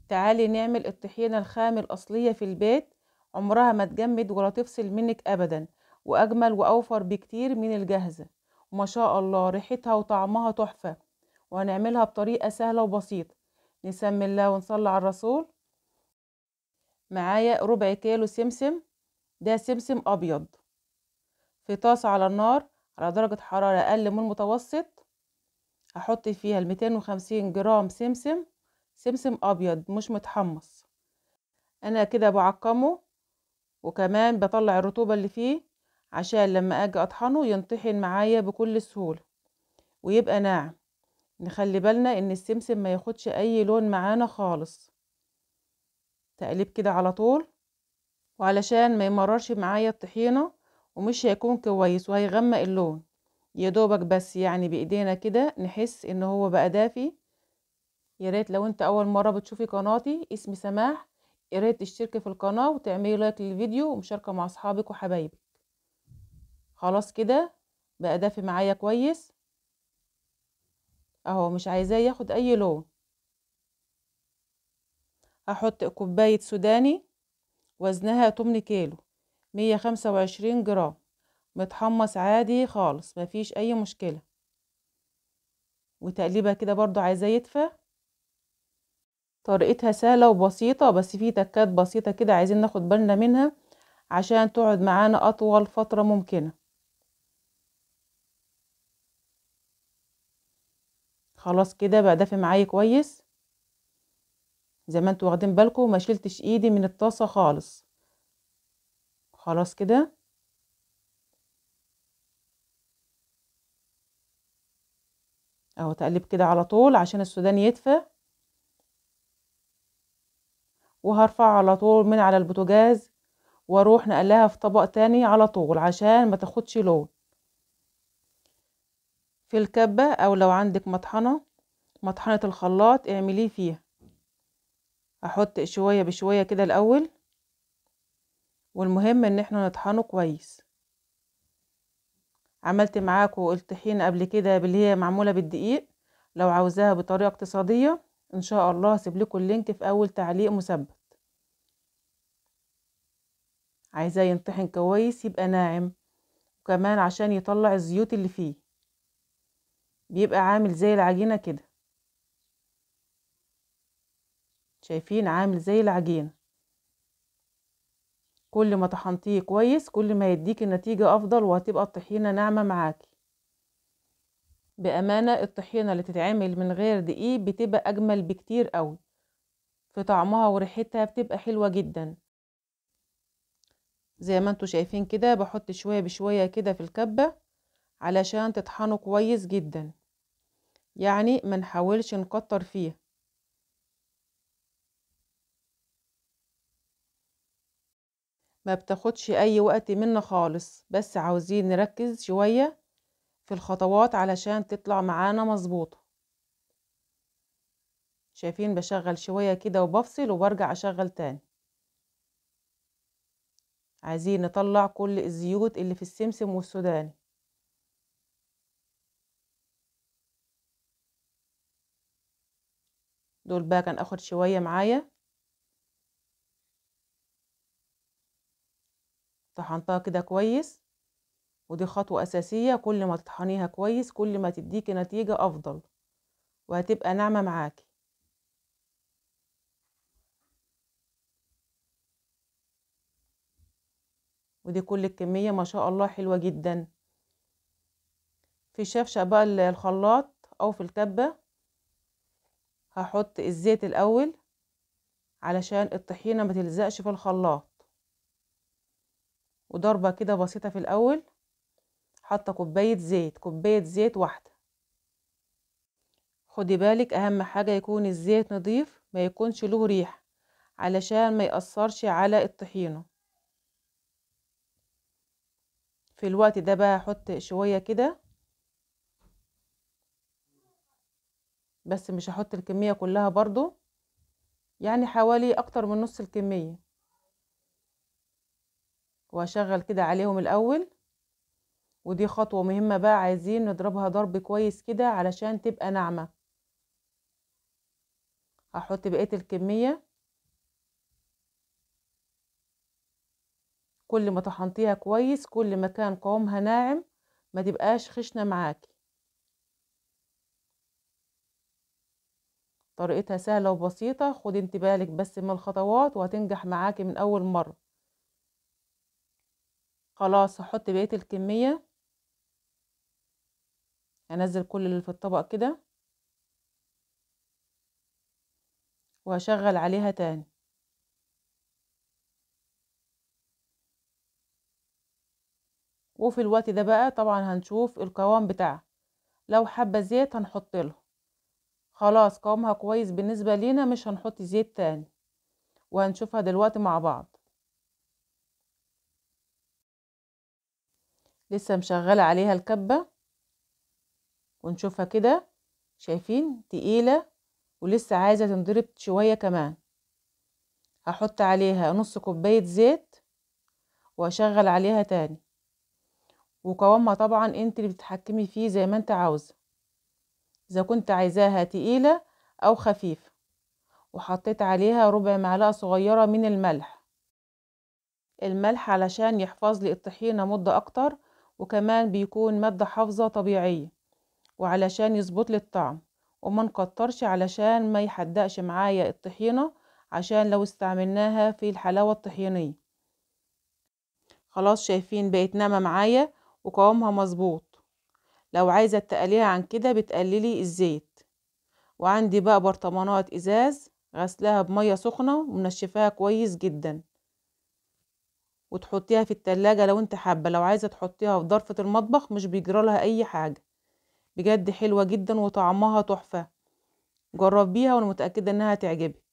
تعالي نعمل الطحينة الخام الأصلية في البيت، عمرها ما تجمد ولا تفصل منك أبدا، وأجمل وأوفر بكتير من الجاهزة. وما شاء الله ريحتها وطعمها تحفة. وهنعملها بطريقة سهلة وبسيطة. نسمي الله ونصلي على الرسول. معايا ربع كيلو سمسم، ده سمسم أبيض. في طاسة على النار على درجة حرارة أقل من المتوسط، هحط فيها 250 جرام سمسم، سمسم أبيض مش متحمص. أنا كده بعقمه، وكمان بطلع الرطوبة اللي فيه عشان لما أجي أطحنه ينطحن معايا بكل سهولة ويبقى ناعم. نخلي بالنا إن السمسم ما ياخدش أي لون معانا خالص. تقليب كده على طول، وعلشان ما يمررش معايا الطحينة ومش هيكون كويس وهيغمق اللون، يا دوبك بس يعني بايدينا كده نحس ان هو بقى دافي. يا ريت لو انت اول مره بتشوفي قناتي، اسمي سماح، يا ريت تشتركي في القناه وتعملي لايك للفيديو ومشاركه مع اصحابك وحبايبك. خلاص كده بقى دافي معايا كويس اهو، مش عايزاه ياخد اي لون. هحط كوبايه سوداني وزنها 8 كيلو، 125 جرام، متحمص عادي خالص مفيش اي مشكله. وتقليبها كده برضو عايزاه يدفى. طريقتها سهلة وبسيطة، بس في تكات بسيطة كده عايزين ناخد بالنا منها عشان تقعد معانا أطول فترة ممكنة. خلاص كده بقى دافي معايا كويس زي ما انتوا واخدين بالكم، ما شلتش ايدي من الطاسة خالص. خلاص كده اهو، تقلب كده على طول عشان السودان يدفى. وهرفع على طول من على البوتاجاز واروح نقلها في طبق تاني على طول عشان ما تاخدش لون. في الكبة او لو عندك مطحنة، مطحنة الخلاط اعمليه فيها. هحط شوية بشوية كده الاول، والمهم ان احنا نطحنه كويس. عملت معاكم الطحينة قبل كده باللي هي معمولة بالدقيق، لو عاوزاها بطريقة اقتصادية ان شاء الله هسيب لكم اللينك في اول تعليق مثبت. عايزاه ينطحن كويس يبقى ناعم، وكمان عشان يطلع الزيوت اللي فيه بيبقى عامل زي العجينة كده. شايفين عامل زي العجينة. كل ما طحنتيه كويس كل ما يديك النتيجة افضل، وهتبقى الطحينة ناعمة معاكي. بأمانة الطحينة اللي تتعمل من غير دقيق بتبقى اجمل بكتير قوي، في طعمها وريحتها بتبقى حلوة جدا. زي ما انتوا شايفين كده بحط شوية بشوية كده في الكبة علشان تطحنوا كويس جدا، يعني ما نحاولش نكتر فيها. ما بتاخدش اي وقت منا خالص، بس عاوزين نركز شوية في الخطوات علشان تطلع معانا مظبوطة. شايفين بشغل شوية كده وبفصل وبرجع اشغل تاني. عايزين نطلع كل الزيوت اللي في السمسم والسوداني. دول بقى كان اخد شوية معايا. طحنتها كده كويس، ودي خطوة اساسية، كل ما تطحنيها كويس كل ما تديكي نتيجة افضل وهتبقى ناعمة معاكي. ودي كل الكمية ما شاء الله حلوة جدا. في الشفشة بقى الخلاط او في الكبة هحط الزيت الاول علشان الطحينة ما تلزقش في الخلاط، وضربة كده بسيطة في الاول. حاطة كوباية زيت، كوباية زيت واحدة. خدي بالك اهم حاجة يكون الزيت نظيف، ما يكونش له ريح علشان ما يأثرش على الطحينة. في الوقت ده بقى هحط شوية كده، بس مش هحط الكمية كلها برضو، يعني حوالي اكتر من نص الكمية. وهشغل كده عليهم الاول. ودي خطوة مهمة بقى عايزين نضربها ضرب كويس كده علشان تبقى ناعمة. هحط بقية الكمية. كل ما طحنتيها كويس كل ما كان قوامها ناعم، ما تبقاش خشنة معاكي. طريقتها سهلة وبسيطة، خدي انت بالك بس من الخطوات وهتنجح معاكي من اول مرة. خلاص هحط بقية الكمية، هنزل كل اللي في الطبق كده وهشغل عليها تاني. وفي الوقت ده بقى طبعا هنشوف القوام بتاعها، لو حابة زيت هنحط له. خلاص قوامها كويس بالنسبة لينا، مش هنحط زيت تاني، وهنشوفها دلوقتي مع بعض. لسه مشغلة عليها الكبة ونشوفها كده. شايفين تقيلة ولسه عايزة تنضرب شوية كمان. هحط عليها نص كوباية زيت واشغل عليها تاني. وقوامها طبعا انت اللي بتتحكمي فيه زي ما انت عاوزة، اذا كنت عايزاها تقيلة او خفيفة. وحطيت عليها ربع معلقة صغيرة من الملح. الملح علشان يحفظ لي الطحينة مدة اكتر، وكمان بيكون مادة حافظة طبيعية، وعلشان يظبط لي الطعم. وما نكترش علشان ما يحدقش معايا الطحينة، عشان لو استعملناها في الحلاوة الطحينية. خلاص شايفين بقت ناعمة معايا وقوامها مظبوط. لو عايزة تقليها عن كده بتقللي الزيت. وعندي بقى برطمانات ازاز غسلاها بمية سخنة ومنشفاها كويس جدا، وتحطيها في التلاجة لو انت حابة. لو عايزة تحطيها في ضرفة المطبخ مش بيجرالها اي حاجة. بجد حلوة جدا وطعمها تحفة. جربيها وانا متأكدة انها تعجبك.